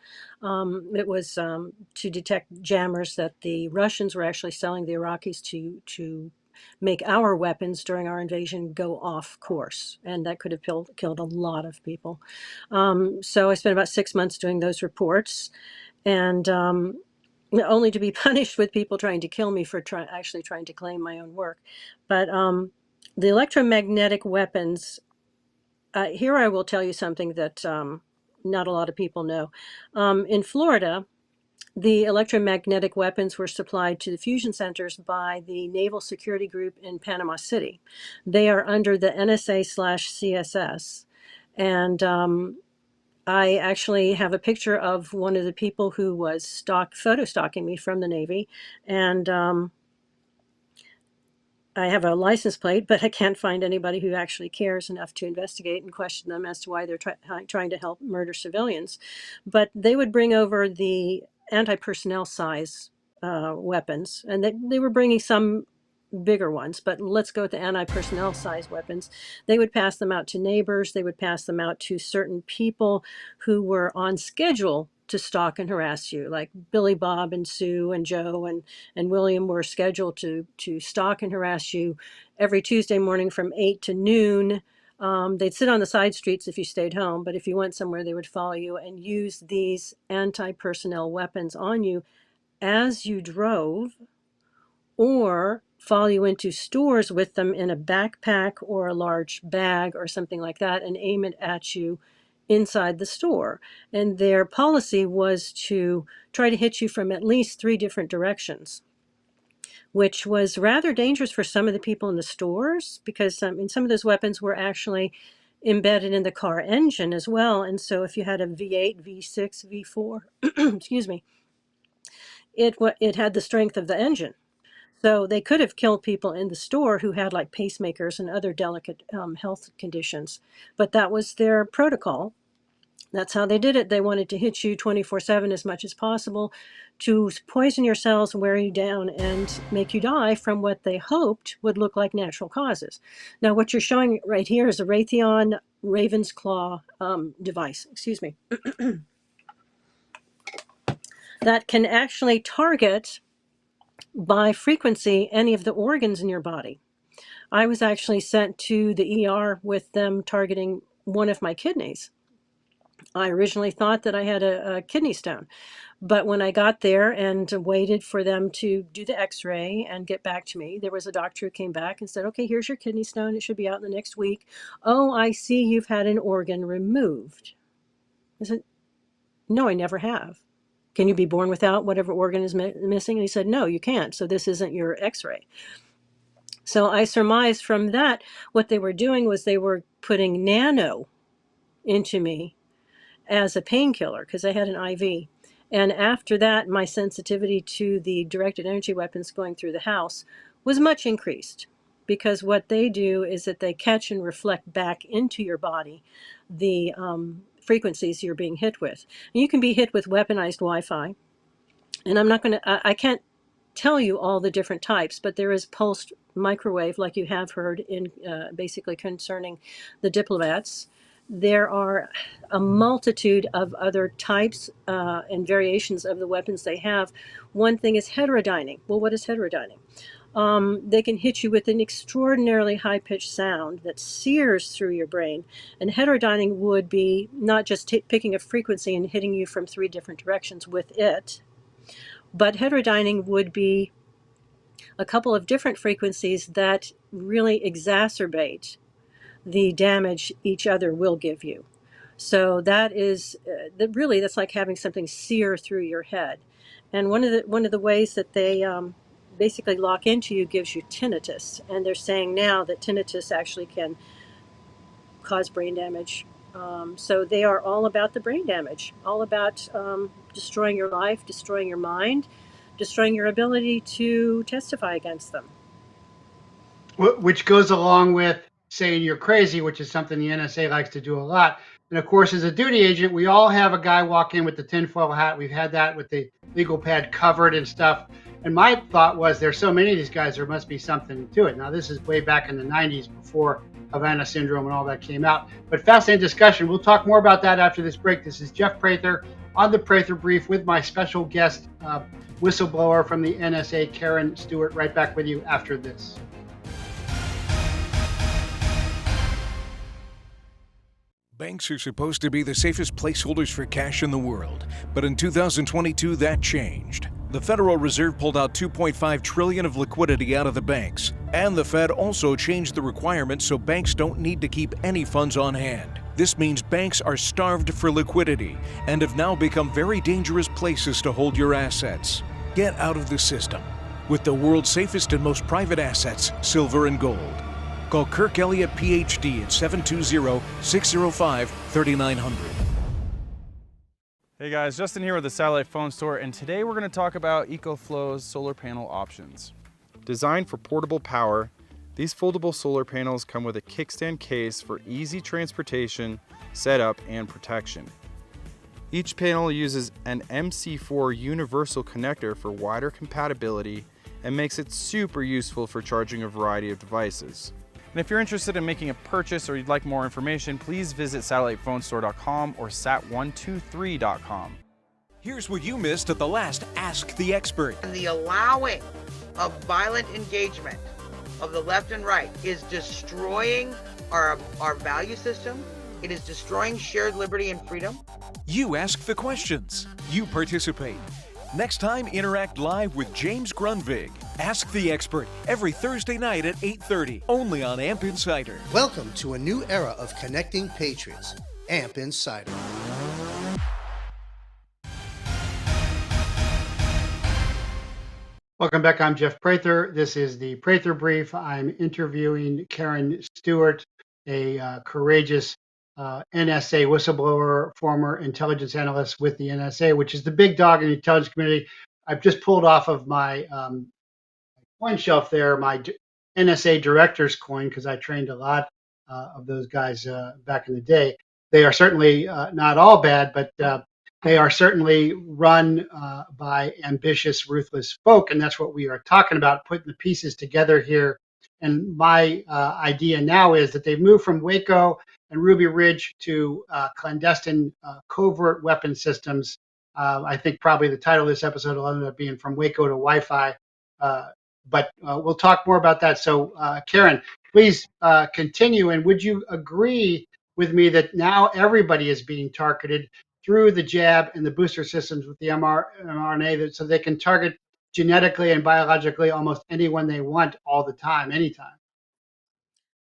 It was to detect jammers that the Russians were actually selling the Iraqis to make our weapons during our invasion go off course, and that could have killed a lot of people. So I spent about 6 months doing those reports, and only to be punished with people trying to kill me for actually trying to claim my own work. But the electromagnetic weapons, here I will tell you something that not a lot of people know. In Florida, the electromagnetic weapons were supplied to the fusion centers by the Naval Security Group in Panama City. They are under the NSA/CSS. And I actually have a picture of one of the people who was photo stalking me from the Navy. And I have a license plate, but I can't find anybody who actually cares enough to investigate and question them as to why they're trying to help murder civilians. But they would bring over the anti-personnel size weapons, and they were bringing some bigger ones, but let's go with the anti-personnel size weapons. They would pass them out to neighbors. They would pass them out to certain people who were on schedule to stalk and harass you, like Billy Bob and Sue and Joe and William were scheduled to stalk and harass you every Tuesday morning from 8 to noon They'd sit on the side streets if you stayed home, but if you went somewhere, they would follow you and use these anti-personnel weapons on you as you drove, or follow you into stores with them in a backpack or a large bag or something like that and aim it at you inside the store. And their policy was to try to hit you from at least 3 different directions, which was rather dangerous for some of the people in the stores, because some of those weapons were actually embedded in the car engine as well. And so if you had a V8, V6, V4, excuse me, it had the strength of the engine. So they could have killed people in the store who had like pacemakers and other delicate health conditions. But that was their protocol. That's how they did it. They wanted to hit you 24/7 as much as possible to poison your cells, wear you down, and make you die from what they hoped would look like natural causes. Now, what you're showing right here is a Raytheon Raven's Claw device, excuse me, that can actually target by frequency any of the organs in your body. I was actually sent to the ER with them targeting one of my kidneys. I originally thought that I had a kidney stone, but when I got there and waited for them to do the x-ray and get back to me, there was a doctor who came back and said, okay, here's your kidney stone. It should be out in the next week. Oh, I see you've had an organ removed. I said, no, I never have. Can you be born without whatever organ is missing? And he said, no, you can't. So this isn't your x-ray. So I surmised from that, what they were doing was they were putting nano into me as a painkiller because I had an IV. And after that, my sensitivity to the directed energy weapons going through the house was much increased, because what they do is that they catch and reflect back into your body the frequencies you're being hit with. And you can be hit with weaponized Wi-Fi. And I can't tell you all the different types, but there is pulsed microwave, like you have heard in basically concerning the diplomats. There are a multitude of other types and variations of the weapons they have. One thing is heterodyning. Well, what is heterodyning? They can hit you with an extraordinarily high-pitched sound that sears through your brain. And heterodyning would be not just picking a frequency and hitting you from 3 different directions with it, but heterodyning would be a couple of different frequencies that really exacerbate the damage each other will give you. So that is that's like having something sear through your head. And one of the ways that they basically lock into you gives you tinnitus. And they're saying now that tinnitus actually can cause brain damage. So they are all about the brain damage, all about destroying your life, destroying your mind, destroying your ability to testify against them. Which goes along with saying you're crazy, which is something the NSA likes to do a lot. And of course, as a duty agent, we all have a guy walk in with the tinfoil hat. We've had that with the legal pad covered and stuff. And my thought was, there's so many of these guys, there must be something to it. Now, this is way back in the 90s before Havana Syndrome and all that came out. But fascinating discussion. We'll talk more about that after this break. This is Jeff Prather on the Prather Brief with my special guest, whistleblower from the NSA, Karen Stewart. Right back with you after this. Banks are supposed to be the safest placeholders for cash in the world, but in 2022 that changed. The Federal Reserve pulled out $2.5 trillion of liquidity out of the banks, and the Fed also changed the requirements so banks don't need to keep any funds on hand. This means banks are starved for liquidity and have now become very dangerous places to hold your assets. Get out of the system with the world's safest and most private assets, silver and gold. Call Kirk Elliott, Ph.D. at 720-605-3900. Hey guys, Justin here with the Satellite Phone Store, and today we're going to talk about EcoFlow's solar panel options. Designed for portable power, these foldable solar panels come with a kickstand case for easy transportation, setup, and protection. Each panel uses an MC4 universal connector for wider compatibility and makes it super useful for charging a variety of devices. And if you're interested in making a purchase or you'd like more information, please visit satellitephonestore.com or sat123.com. Here's what you missed at the last Ask the Expert. And the allowing of violent engagement of the left and right is destroying our value system. It is destroying shared liberty and freedom. You ask the questions. You participate. Next time, interact live with James Grunvig. Ask the Expert every Thursday night at 8:30, only on AMP Insider. Welcome to a new era of connecting patriots. AMP Insider. Welcome back. I'm Jeff Prather. This is the Prather Brief. I'm interviewing Karen Stewart, a courageous NSA whistleblower, former intelligence analyst with the NSA, which is the big dog in the intelligence community. I've just pulled off of my coin shelf there my NSA director's coin because I trained a lot of those guys back in the day. They are certainly not all bad, but they are certainly run by ambitious, ruthless folk, and that's what we are talking about, putting the pieces together here. And my idea now is that they've moved from Waco and Ruby Ridge to clandestine covert weapon systems. I think probably the title of this episode will end up being From Waco to Wi-Fi, but we'll talk more about that. So, Karen, please continue. And would you agree with me that now everybody is being targeted through the jab and the booster systems with the mRNA, so they can target genetically and biologically almost anyone they want all the time, anytime?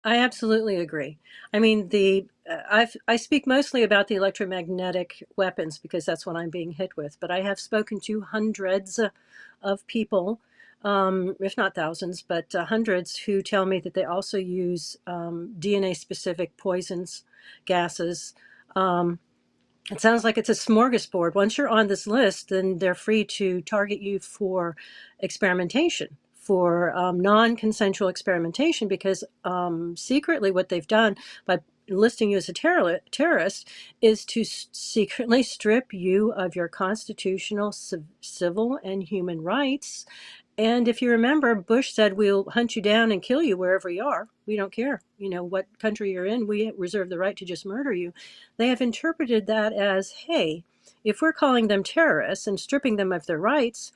I absolutely agree. I mean, I speak mostly about the electromagnetic weapons because that's what I'm being hit with. But I have spoken to hundreds of people, if not thousands, but hundreds who tell me that they also use DNA-specific poisons, gases. It sounds like it's a smorgasbord. Once you're on this list, then they're free to target you for experimentation, for non-consensual experimentation, because secretly what they've done by listing you as a terrorist is to secretly strip you of your constitutional, civil, and human rights. And if you remember, Bush said, we'll hunt you down and kill you wherever you are. We don't care, what country you're in. We reserve the right to just murder you. They have interpreted that as, hey, if we're calling them terrorists and stripping them of their rights,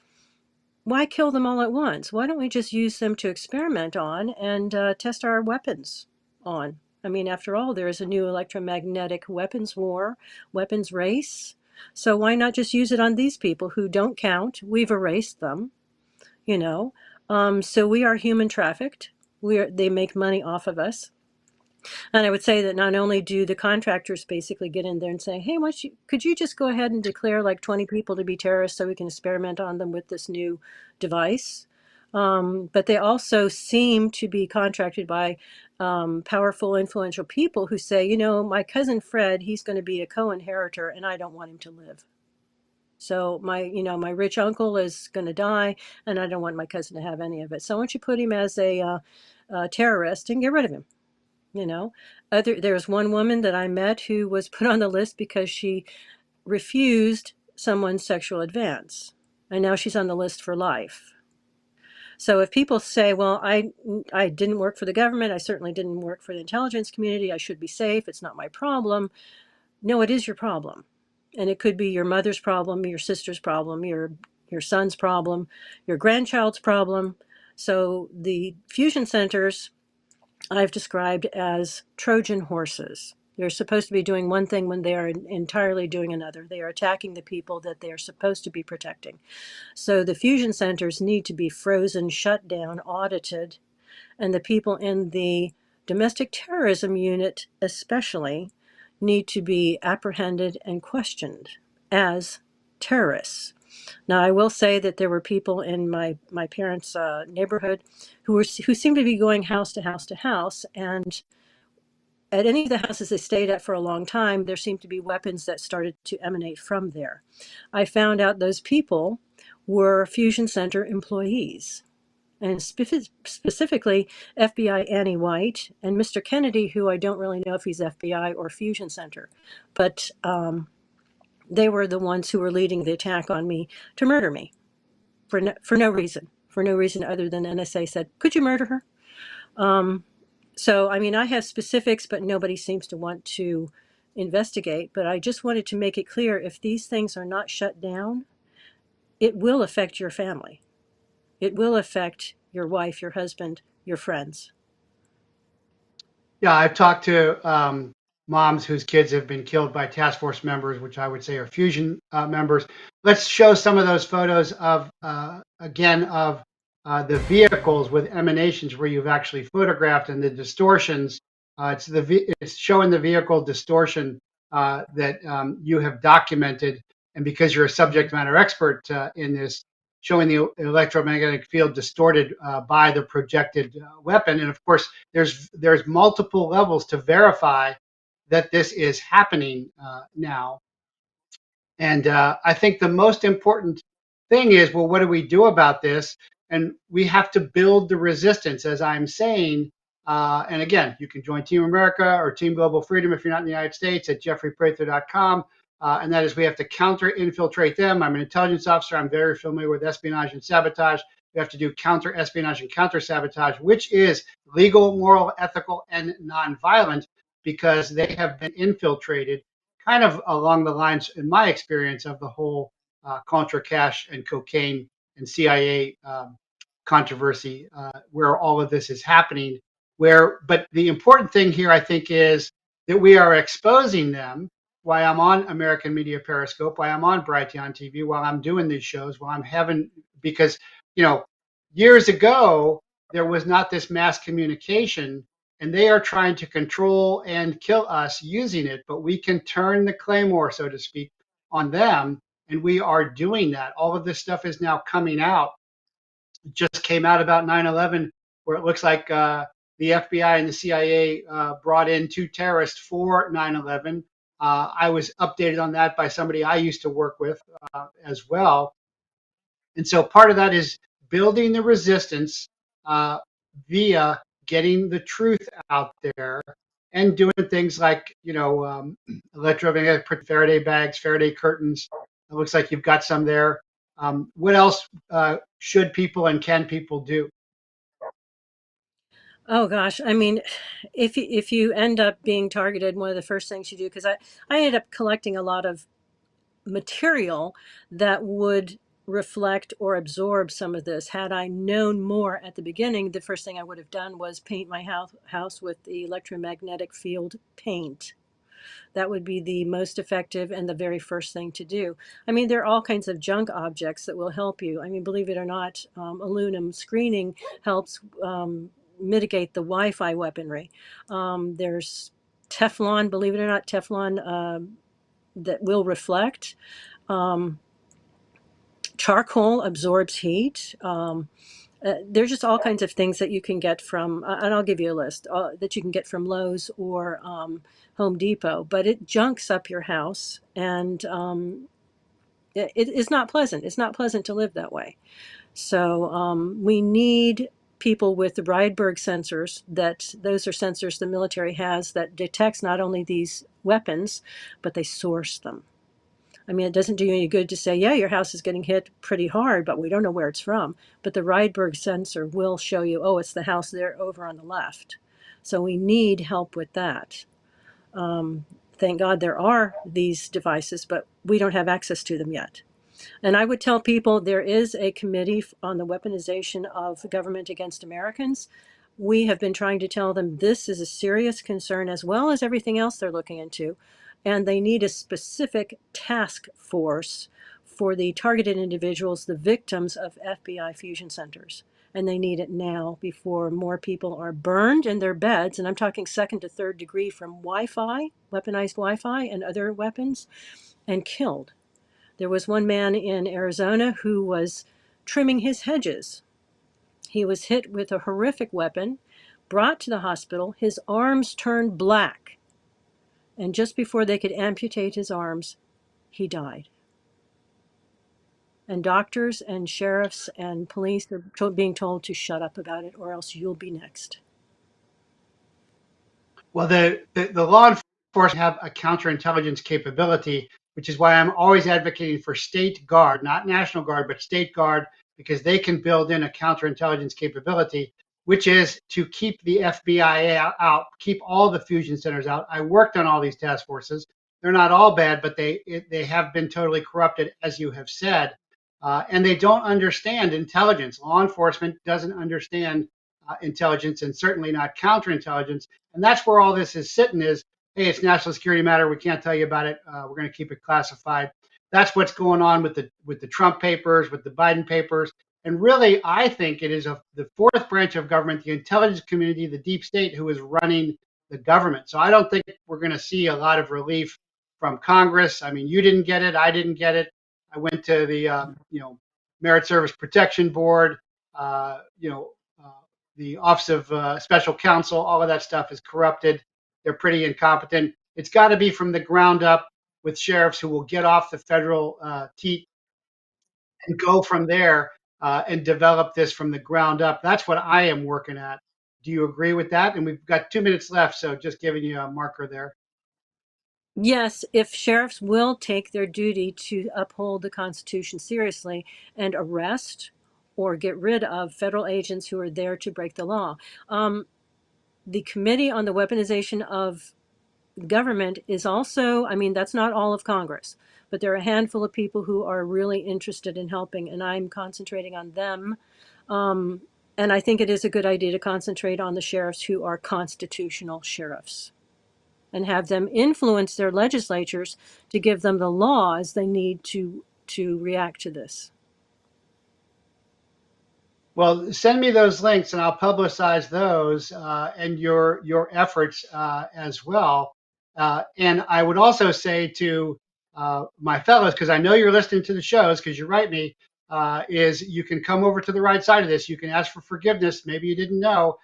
why kill them all at once? Why don't we just use them to experiment on and test our weapons on? I mean, after all, there is a new electromagnetic weapons war, weapons race. So why not just use it on these people who don't count? We've erased them. So we are human trafficked. They make money off of us. And I would say that not only do the contractors basically get in there and say, hey, could you just go ahead and declare like 20 people to be terrorists so we can experiment on them with this new device? But they also seem to be contracted by powerful, influential people who say, my cousin Fred, he's going to be a co-inheritor and I don't want him to live. So my rich uncle is going to die, and I don't want my cousin to have any of it. So why don't you put him as a terrorist and get rid of him? There's one woman that I met who was put on the list because she refused someone's sexual advance, and now she's on the list for life. So if people say, well, I didn't work for the government, I certainly didn't work for the intelligence community, I should be safe, it's not my problem. No, it is your problem. And it could be your mother's problem, your sister's problem, your son's problem, your grandchild's problem. So the fusion centers I've described as Trojan horses. They're supposed to be doing one thing when they are entirely doing another. They are attacking the people that they are supposed to be protecting. So the fusion centers need to be frozen, shut down, audited, and the people in the domestic terrorism unit especially need to be apprehended and questioned as terrorists. Now, I will say that there were people in my parents' neighborhood who seemed to be going house to house to house, and at any of the houses they stayed at for a long time, there seemed to be weapons that started to emanate from there. I found out those people were Fusion Center employees, and specifically FBI Annie White and Mr. Kennedy, who I don't really know if he's FBI or Fusion Center, but they were the ones who were leading the attack on me to murder me for no reason other than NSA said, could you murder her? So, I mean, I have specifics, but nobody seems to want to investigate. But I just wanted to make it clear, if these things are not shut down, it will affect your family. It will affect your wife, your husband, your friends. Yeah, I've talked to moms whose kids have been killed by task force members, which I would say are fusion members. Let's show some of those photos of, again, of the vehicles with emanations where you've actually photographed and the distortions. It's showing the vehicle distortion that you have documented. And because you're a subject matter expert in this, showing the electromagnetic field distorted by the projected weapon. And of course, there's multiple levels to verify that this is happening now. And I think the most important thing is, well, what do we do about this? And we have to build the resistance, as I'm saying. And again, you can join Team America or Team Global Freedom if you're not in the United States at jeffreyprather.com. And that is, we have to counter infiltrate them. I'm an intelligence officer. I'm very familiar with espionage and sabotage. We have to do counter espionage and counter sabotage, which is legal, moral, ethical, and nonviolent, because they have been infiltrated kind of along the lines, in my experience, of the whole Contra Cash and cocaine and CIA controversy, where all of this is happening. But the important thing here, I think, is that we are exposing them. Why I'm on American Media Periscope, why I'm on Brighteon TV, while I'm doing these shows, because, years ago, there was not this mass communication, and they are trying to control and kill us using it, but we can turn the claymore, so to speak, on them, and we are doing that. All of this stuff is now coming out. It just came out about 9/11, where it looks like the FBI and the CIA brought in 2 terrorists for 9/11. I was updated on that by somebody I used to work with as well. And so part of that is building the resistance via getting the truth out there and doing things like, electromagnetic Faraday bags, Faraday curtains. It looks like you've got some there. What else should people and can people do? Oh gosh, I mean, if you end up being targeted, one of the first things you do, because I ended up collecting a lot of material that would reflect or absorb some of this. Had I known more at the beginning, the first thing I would have done was paint my house with the electromagnetic field paint. That would be the most effective and the very first thing to do. I mean, there are all kinds of junk objects that will help you. I mean, believe it or not, aluminum screening helps mitigate the Wi-Fi weaponry. There's Teflon, believe it or not, Teflon that will reflect. Charcoal absorbs heat. There's just all kinds of things that you can get from, and I'll give you a list, that you can get from Lowe's or Home Depot, but it junks up your house, and it is not pleasant. It's not pleasant to live that way. So we need people with the Rydberg sensors. Those are sensors the military has that detects not only these weapons, but they source them. I mean, it doesn't do you any good to say, yeah, your house is getting hit pretty hard, but we don't know where it's from. But the Rydberg sensor will show you, oh, it's the house there over on the left. So we need help with that. Thank God there are these devices, but we don't have access to them yet. And I would tell people there is a committee on the weaponization of government against Americans. We have been trying to tell them this is a serious concern, as well as everything else they're looking into. And they need a specific task force for the targeted individuals, the victims of FBI fusion centers. And they need it now before more people are burned in their beds. And I'm talking 2nd to 3rd degree from Wi-Fi, weaponized Wi-Fi and other weapons, and killed. There was one man in Arizona who was trimming his hedges. He was hit with a horrific weapon, brought to the hospital. His arms turned black. And just before they could amputate his arms, he died. And doctors and sheriffs and police are being told to shut up about it, or else you'll be next. Well, the law enforcement have a counterintelligence capability, which is why I'm always advocating for state guard, not National Guard, but state guard, because they can build in a counterintelligence capability, which is to keep the FBI out, keep all the fusion centers out. I worked on all these task forces. They're not all bad, but they have been totally corrupted, as you have said. And they don't understand intelligence. Law enforcement doesn't understand intelligence and certainly not counterintelligence. And that's where all this is sitting is, hey, it's national security matter. We can't tell you about it. We're going to keep it classified. That's what's going on with the Trump papers, with the Biden papers. And really, I think it is the fourth branch of government, the intelligence community, the deep state, who is running the government. So I don't think we're going to see a lot of relief from Congress. I mean, you didn't get it. I didn't get it. I went to the, Merit Service Protection Board, the Office of Special Counsel. All of that stuff is corrupted. They're pretty incompetent. It's got to be from the ground up with sheriffs who will get off the federal teat and go from there and develop this from the ground up. That's what I am working at. Do you agree with that? And we've got 2 minutes left, so just giving you a marker there. Yes, if sheriffs will take their duty to uphold the Constitution seriously and arrest or get rid of federal agents who are there to break the law. The Committee on the Weaponization of Government is also, I mean, that's not all of Congress, but there are a handful of people who are really interested in helping, and I'm concentrating on them. And I think it is a good idea to concentrate on the sheriffs who are constitutional sheriffs and have them influence their legislatures to give them the laws they need to react to this. Well, send me those links and I'll publicize those and your efforts as well. And I would also say to my fellows, because I know you're listening to the shows, because you write me, is you can come over to the right side of this. You can ask for forgiveness. Maybe you didn't know.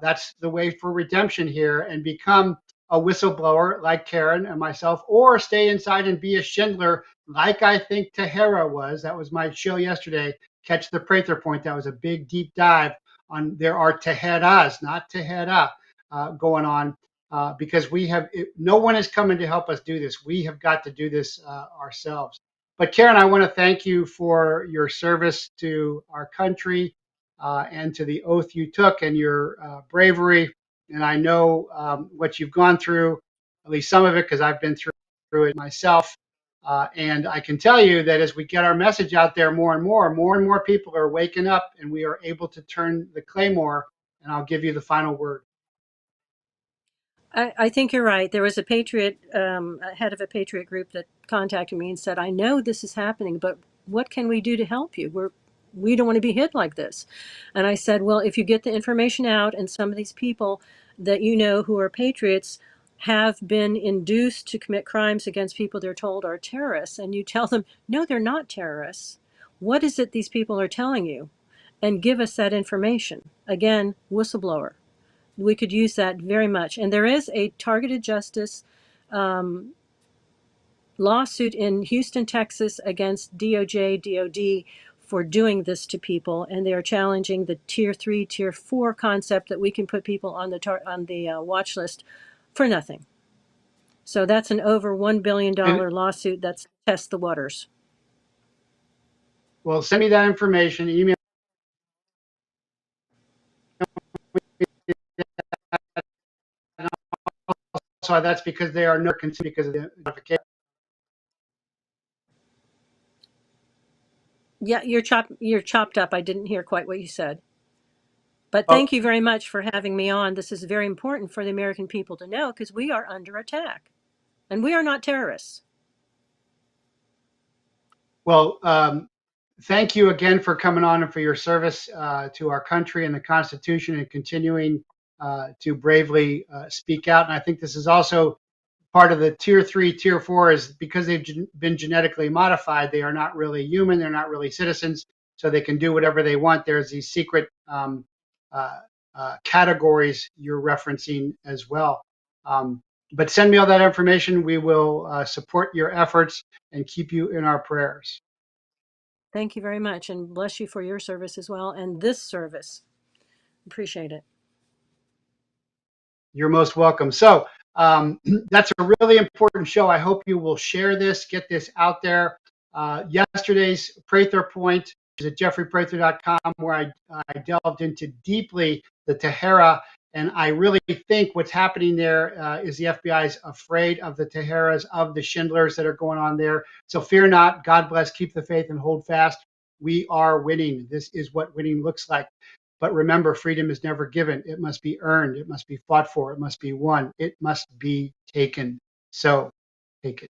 That's the way for redemption here, and become a whistleblower like Karen and myself, or stay inside and be a Schindler like I think Tahera was. That was my show yesterday. Catch the Prather point. That was a big deep dive on. There are Teheras, not Tahera, going on because no one is coming to help us do this. We have got to do this ourselves. But Karen, I want to thank you for your service to our country and to the oath you took and your bravery. And I know what you've gone through, at least some of it, because I've been through it myself. And I can tell you that as we get our message out there more and more people are waking up, and we are able to turn the claymore. And I'll give you the final word. I think you're right. There was a Patriot, a head of a Patriot group that contacted me and said, I know this is happening, but what can we do to help you? We don't want to be hit like this. And I said, well, if you get the information out, and some of these people that you know who are patriots have been induced to commit crimes against people they're told are terrorists, and you tell them, no, they're not terrorists. What is it these people are telling you? And give us that information. Again, whistleblower. We could use that very much. And there is a targeted justice lawsuit in Houston, Texas against DOJ, DOD for doing this to people. And they are challenging the tier 3, tier 4 concept that we can put people on the watch list for nothing. So that's an over $1 billion lawsuit that's to test the waters. Well, send me that information, email. So that's because they are not consumed because of the notification. Yeah, you're chopped up. I didn't hear quite what you said. But thank you very much for having me on. This is very important for the American people to know, because we are under attack and we are not terrorists. Well, thank you again for coming on and for your service to our country and the Constitution, and continuing to bravely speak out. And I think this is also part of the tier 3, tier 4 is because they've been genetically modified. They are not really human. They're not really citizens, so they can do whatever they want. There's these secret categories you're referencing as well. But send me all that information. We will support your efforts and keep you in our prayers. Thank you very much, and bless you for your service as well, and this service. Appreciate it. You're most welcome. So that's a really important show. I hope you will share this, get this out there. Yesterday's Prather Point is at jeffreyprather.com, where I delved into deeply the Tahera. And I really think what's happening there is the FBI is afraid of the Taheras, of the Schindlers that are going on there. So fear not. God bless. Keep the faith and hold fast. We are winning. This is what winning looks like. But remember, freedom is never given. It must be earned. It must be fought for. It must be won. It must be taken. So take it.